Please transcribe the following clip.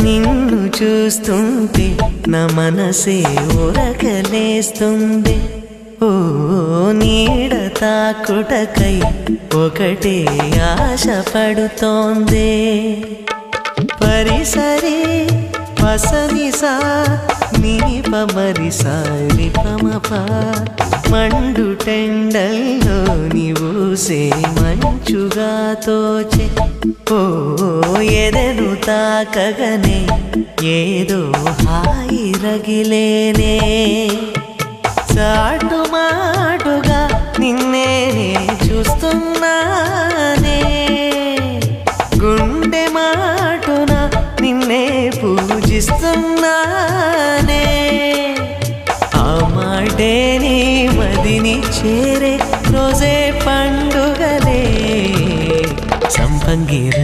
నిన్ను చూస్తుంటే నా మనసే ఉరకలేస్తుంది ఓ నీడ తాకుటకై ఒకటే ఆశ పడుతోంది పరిసరి పసనిసా నీ పమరిసా రిపమప మండు టెండల్లో నీవూసే మంచుగా తోచే ఓ ఎదను తాకగనే ఏదో హాయి రగిలేనే చాటు మాటుగా నిన్నే చూస్తున్నానే గుండె మాటున నిన్నే పూజిస్తున్నానే ఆ మాటే నీ మదిని చేరే రోజే పండుగలే సంపంగిర